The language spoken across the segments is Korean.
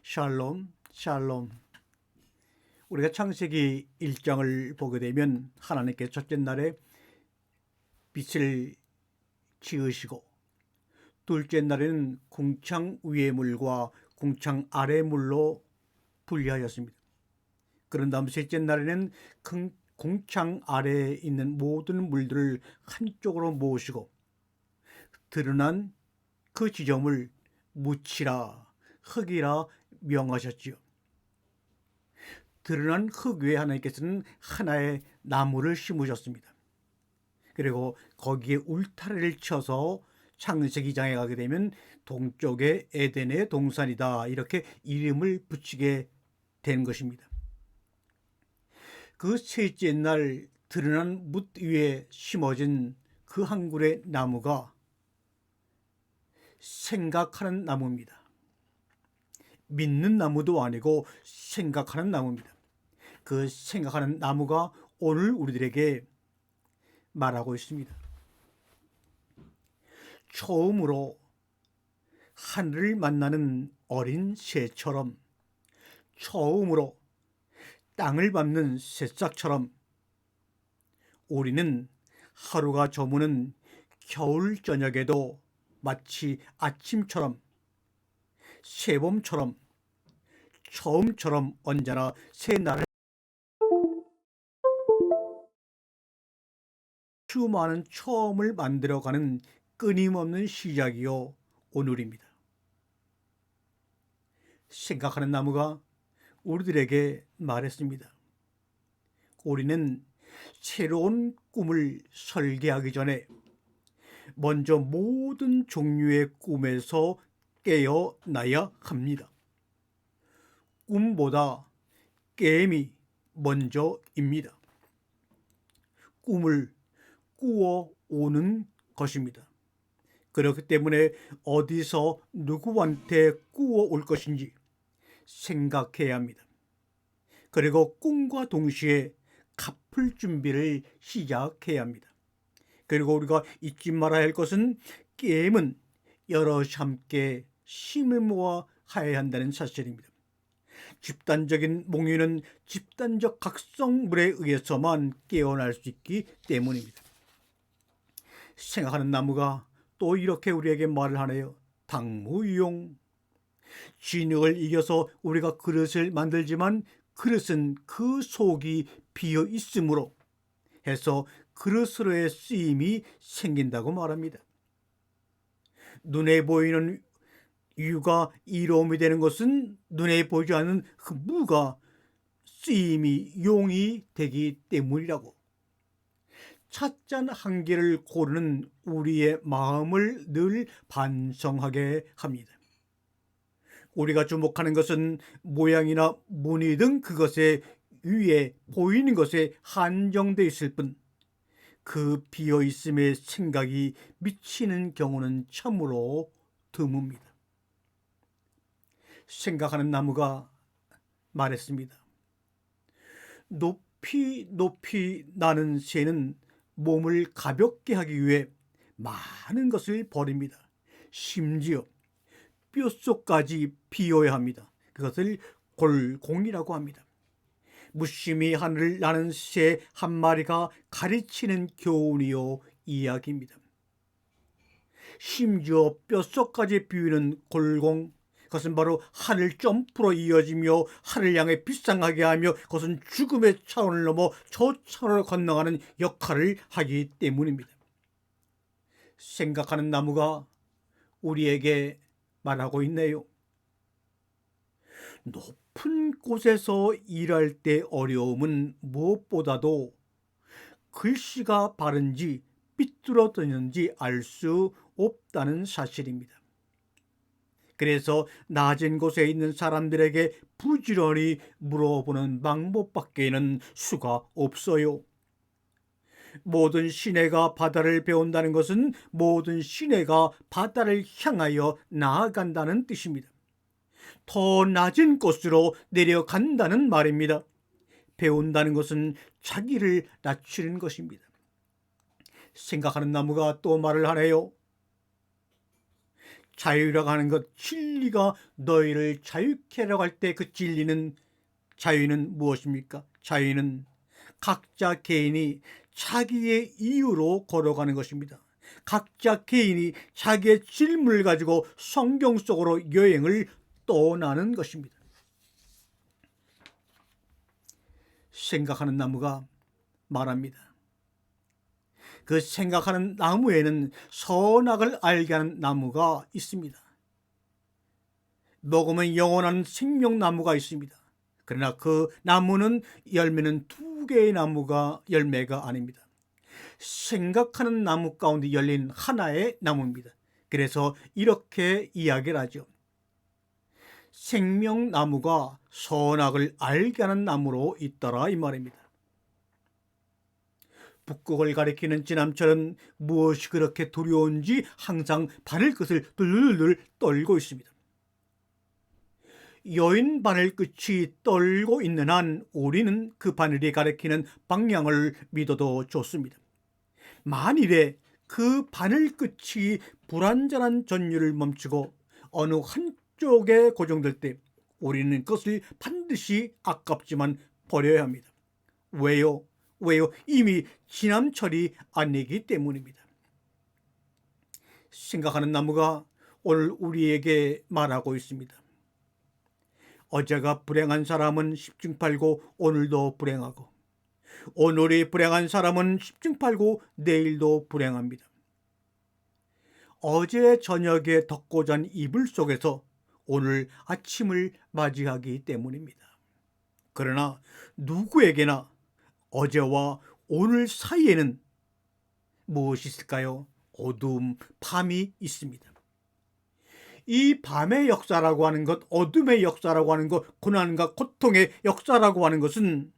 샬롬, 샬롬. 우리가 창세기 1장을 보게 되면 하나님께서 첫째 날에 빛을 지으시고 둘째 날에는 궁창 위의 물과 궁창 아래 물로 분리하였습니다. 그런 다음 셋째 날에는 궁창 아래에 있는 모든 물들을 한쪽으로 모으시고 드러난 그 지점을 묻히라, 흙이라 명하셨지요. 드러난 흙 위에 하나님께서는 하나의 나무를 심으셨습니다. 그리고 거기에 울타리를 쳐서 창세기 2장에 가게 되면 동쪽에 에덴의 동산이다 이렇게 이름을 붙이게 된 것입니다. 그 셋째 날 드러난 묻 위에 심어진 그 한 그루의 나무가 생각하는 나무입니다. 믿는 나무도 아니고 생각하는 나무입니다. 그 생각하는 나무가 오늘 우리들에게 말하고 있습니다. 처음으로 하늘을 만나는 어린 새처럼, 처음으로 땅을 밟는 새싹처럼 우리는 하루가 저무는 겨울 저녁에도 마치 아침처럼, 새봄처럼, 처음처럼 언제나 새날을 수많은 처음을 만들어가는 끊임없는 시작이요 오늘입니다. 생각하는 나무가 우리들에게 말했습니다. 우리는 새로운 꿈을 설계하기 전에 먼저 모든 종류의 꿈에서 깨어나야 합니다. 꿈보다 깨임이 먼저입니다. 꿈을 꾸어오는 것입니다. 그렇기 때문에 어디서 누구한테 꾸어올 것인지 생각해야 합니다. 그리고 꿈과 동시에 갚을 준비를 시작해야 합니다. 그리고 우리가 잊지 말아야 할 것은 깨임은 여럿이 함께 힘을 모아 해야 한다는 사실입니다. 집단적인 몽유는 집단적 각성물에 의해서만 깨어날 수 있기 때문입니다. 생각하는 나무가 또 이렇게 우리에게 말을 하네요. 당무용. 진흙을 이겨서 우리가 그릇을 만들지만 그릇은 그 속이 비어 있으므로 해서 그릇으로의 쓰임이 생긴다고 말합니다. 눈에 보이는 유가 이로움이 되는 것은 눈에 보이지 않는 그 무가 쓰임이 용이 되기 때문이라고. 찻잔 한 개를 고르는 우리의 마음을 늘 반성하게 합니다. 우리가 주목하는 것은 모양이나 무늬 등 그것의 위에 보이는 것에 한정되어 있을 뿐 그 비어있음에 생각이 미치는 경우는 참으로 드뭅니다. 생각하는 나무가 말했습니다. 높이 높이 나는 새는 몸을 가볍게 하기 위해 많은 것을 버립니다. 심지어 뼛속까지 비워야 합니다. 그것을 골공이라고 합니다. 무심히 하늘을 나는 새 한 마리가 가르치는 교훈이요 이야기입니다. 심지어 뼛속까지 비우는 골공, 그것은 바로 하늘 점프로 이어지며 하늘 향해 비상하게 하며 그것은 죽음의 차원을 넘어 저 차원을 건너가는 역할을 하기 때문입니다. 생각하는 나무가 우리에게 말하고 있네요. 높은 곳에서 일할 때 어려움은 무엇보다도 글씨가 바른지 삐뚤어졌는지 알 수 없다는 사실입니다. 그래서 낮은 곳에 있는 사람들에게 부지런히 물어보는 방법밖에는 수가 없어요. 모든 시내가 바다를 배운다는 것은 모든 시내가 바다를 향하여 나아간다는 뜻입니다. 더 낮은 곳으로 내려간다는 말입니다. 배운다는 것은 자기를 낮추는 것입니다. 생각하는 나무가 또 말을 하네요. 자유라고 하는 것, 진리가 너희를 자유케 하려고 할 때 그 자유는 무엇입니까? 자유는 각자 개인이 자기의 이유로 걸어가는 것입니다. 각자 개인이 자기의 질문을 가지고 성경 속으로 여행을 떠나는 것입니다. 생각하는 나무가 말합니다. 그 생각하는 나무에는 선악을 알게 하는 나무가 있습니다. 먹으면 영원한 생명나무가 있습니다. 그러나 그 나무는 열매는 두 개의 나무가 열매가 아닙니다. 생각하는 나무 가운데 열린 하나의 나무입니다. 그래서 이렇게 이야기를 하죠. 생명나무가 선악을 알게 하는 나무로 있더라, 이 말입니다. 북극을 가리키는 지남철은 무엇이 그렇게 두려운지 항상 바늘끝을 들들 떨고 있습니다. 여인 바늘끝이 떨고 있는 한 우리는 그 바늘이 가리키는 방향을 믿어도 좋습니다. 만일에 그 바늘끝이 불완전한 전율을 멈추고 어느 한쪽에 고정될 때 우리는 그것을 반드시 아깝지만 버려야 합니다. 왜요? 이미 지남철이 아니기 때문입니다. 생각하는 나무가 오늘 우리에게 말하고 있습니다. 어제가 불행한 사람은 10중 팔고 오늘도 불행하고, 오늘이 불행한 사람은 10중 팔고 내일도 불행합니다. 어제 저녁에 덮고 잔 이불 속에서 오늘 아침을 맞이하기 때문입니다. 그러나 누구에게나 어제와 오늘 사이에는 무엇이 있을까요? 어두움, 밤이 있습니다. 이 밤의 역사라고 하는 것, 어둠의 역사라고 하는 것, 고난과 고통의 역사라고 하는 것은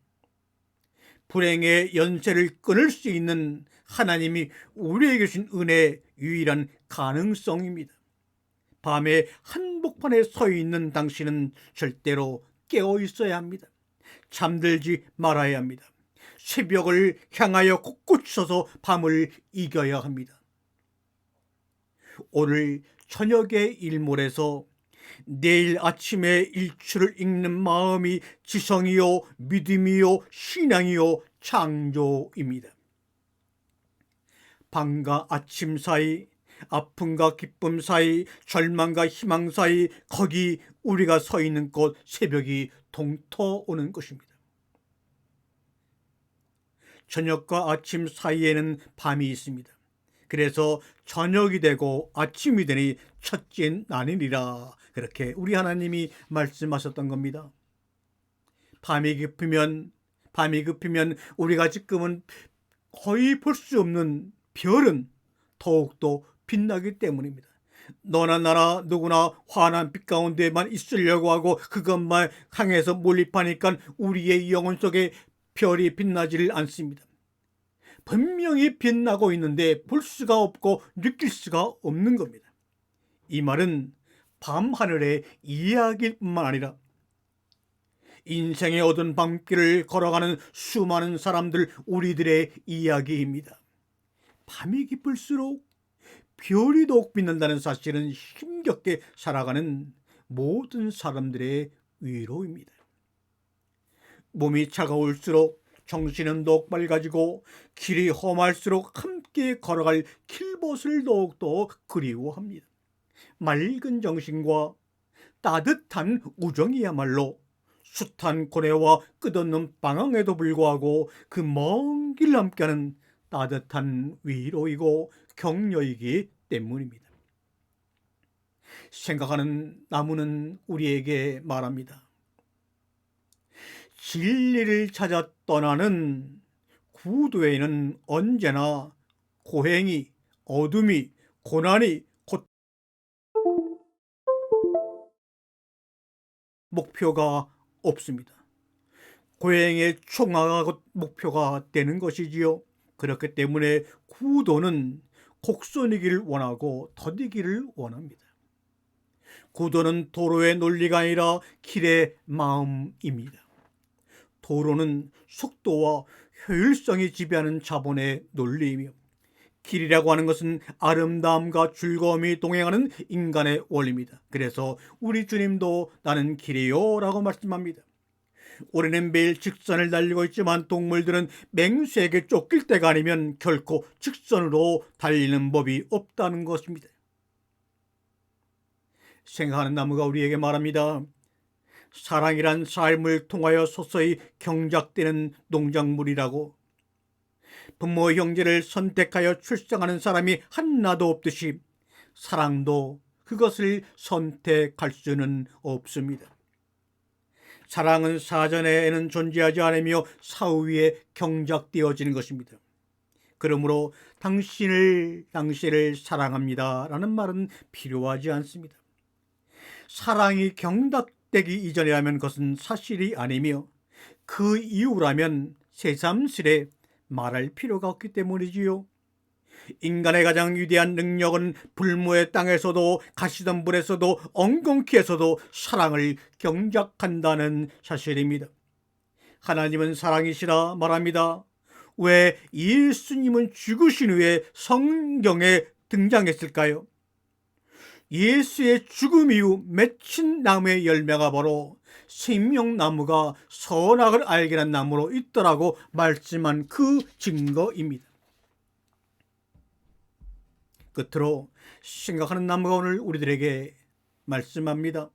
불행의 연쇄를 끊을 수 있는 하나님이 우리에게 주신 은혜의 유일한 가능성입니다. 밤에 한복판에 서 있는 당신은 절대로 깨어 있어야 합니다. 잠들지 말아야 합니다. 새벽을 향하여 솟구치 서서 밤을 이겨야 합니다. 오늘 저녁의 일몰에서 내일 아침에 일출을 읽는 마음이 지성이요, 믿음이요, 신앙이요, 창조입니다. 밤과 아침 사이, 아픔과 기쁨 사이, 절망과 희망 사이, 거기 우리가 서 있는 곳, 새벽이 동터오는 것입니다. 저녁과 아침 사이에는 밤이 있습니다. 그래서 저녁이 되고 아침이 되니 첫째 나뉘리라, 그렇게 우리 하나님이 말씀하셨던 겁니다. 밤이 깊으면 우리가 지금은 거의 볼 수 없는 별은 더욱더 빛나기 때문입니다. 너나 나나 누구나 환한 빛 가운데만 있으려고 하고 그것만 향해서 몰입하니까 우리의 영혼 속에 별이 빛나지를 않습니다. 분명히 빛나고 있는데 볼 수가 없고 느낄 수가 없는 겁니다. 이 말은 밤하늘의 이야기일 뿐만 아니라 인생의 어두운 밤길을 걸어가는 수많은 사람들, 우리들의 이야기입니다. 밤이 깊을수록 별이 더욱 빛난다는 사실은 힘겹게 살아가는 모든 사람들의 위로입니다. 몸이 차가울수록 정신은 더욱 맑아지고 길이 험할수록 함께 걸어갈 길벗을 더욱더 그리워합니다. 맑은 정신과 따뜻한 우정이야말로 숱한 고뇌와 끝없는 방황에도 불구하고 그 먼 길 함께하는 따뜻한 위로이고 격려이기 때문입니다. 생각하는 나무는 우리에게 말합니다. 진리를 찾아 떠나는 구도에는 언제나 고행이, 어둠이, 고난이, 목표가 없습니다. 고행의 총화가 곧 목표가 되는 것이지요. 그렇기 때문에 구도는 곡선이기를 원하고 더디기를 원합니다. 구도는 도로의 논리가 아니라 길의 마음입니다. 도로는 속도와 효율성이 지배하는 자본의 논리이며 길이라고 하는 것은 아름다움과 즐거움이 동행하는 인간의 원리입니다. 그래서 우리 주님도 나는 길이요 라고 말씀합니다. 우리는 매일 직선을 달리고 있지만 동물들은 맹수에게 쫓길 때가 아니면 결코 직선으로 달리는 법이 없다는 것입니다. 생각하는 나무가 우리에게 말합니다. 사랑이란 삶을 통하여 서서히 경작되는 농작물이라고. 부모 형제를 선택하여 출생하는 사람이 하나도 없듯이 사랑도 그것을 선택할 수는 없습니다. 사랑은 사전에는 존재하지 않으며 사후에 경작되어지는 것입니다. 그러므로 당신을 사랑합니다 라는 말은 필요하지 않습니다. 사랑이 경작되기 이전이라면 그것은 사실이 아니며 그 이후라면 새삼스레 말할 필요가 없기 때문이지요. 인간의 가장 위대한 능력은 불모의 땅에서도 가시덤불에서도 엉겅퀴에서도 사랑을 경작한다는 사실입니다. 하나님은 사랑이시라 말합니다. 왜 예수님은 죽으신 후에 성경에 등장했을까요? 예수의 죽음 이후 맺힌 나무의 열매가 바로 생명나무가 선악을 알게 한 나무로 있더라고 말씀한 그 증거입니다. 끝으로 생각하는 나무가 오늘 우리들에게 말씀합니다.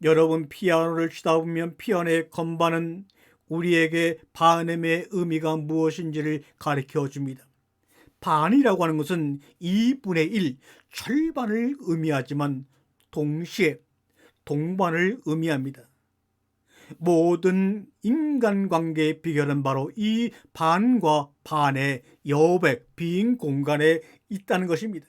여러분 피아노를 치다 보면 피아노의 건반은 우리에게 반음의 의미가 무엇인지를 가르쳐 줍니다. 반이라고 하는 것은 2분의 1, 절반을 의미하지만 동시에 동반을 의미합니다. 모든 인간관계의 비결은 바로 이 반과 반의 여백, 빈 공간에 있다는 것입니다.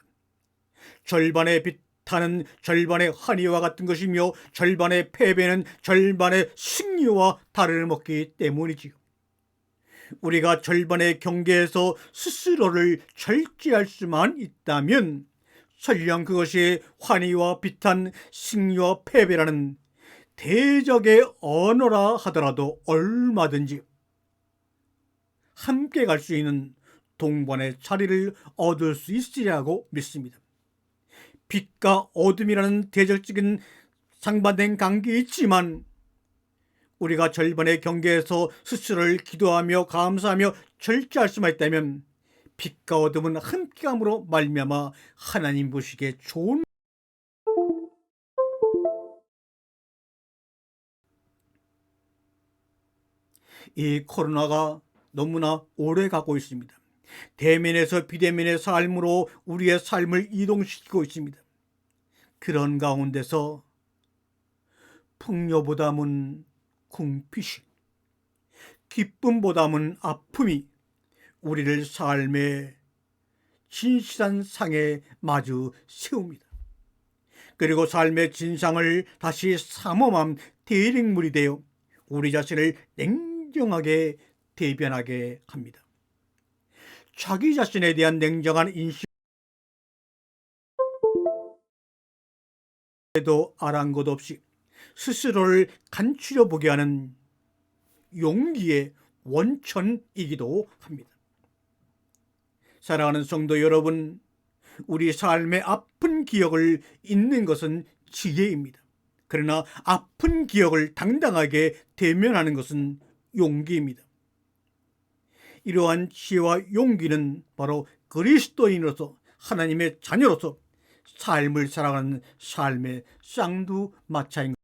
절반의 비탄은 절반의 환희와 같은 것이며 절반의 패배는 절반의 승리와 다름없기 때문이지요. 우리가 절반의 경계에서 스스로를 절제할 수만 있다면 설령 그것이 환희와 비탄, 승리와 패배라는 대적의 언어라 하더라도 얼마든지 함께 갈 수 있는 동반의 자리를 얻을 수 있으리라고 믿습니다. 빛과 어둠이라는 대적적인 상반된 관계에 있지만 우리가 절반의 경계에서 스스로를 기도하며 감사하며 절제할 수만 있다면 빛과 어둠은 함께함으로 말미암아 하나님 보시기에 좋은 이 코로나가 너무나 오래 가고 있습니다. 대면에서 비대면의 삶으로 우리의 삶을 이동시키고 있습니다. 그런 가운데서 풍요보다는 궁핍이, 기쁨보다는 아픔이 우리를 삶의 진실한 상에 마주 세웁니다. 그리고 삶의 진상을 다시 삼엄한 대립물이 되어 우리 자신을 냉정하게 대변하게 합니다. 자기 자신에 대한 냉정한 인식에도 아랑곳 없이 스스로를 감추려 보게 하는 용기의 원천이기도 합니다. 사랑하는 성도 여러분, 우리 삶의 아픈 기억을 잊는 것은 지혜입니다. 그러나 아픈 기억을 당당하게 대면하는 것은 용기입니다. 이러한 지혜와 용기는 바로 그리스도인으로서 하나님의 자녀로서 삶을 살아가는 삶의 쌍두마차인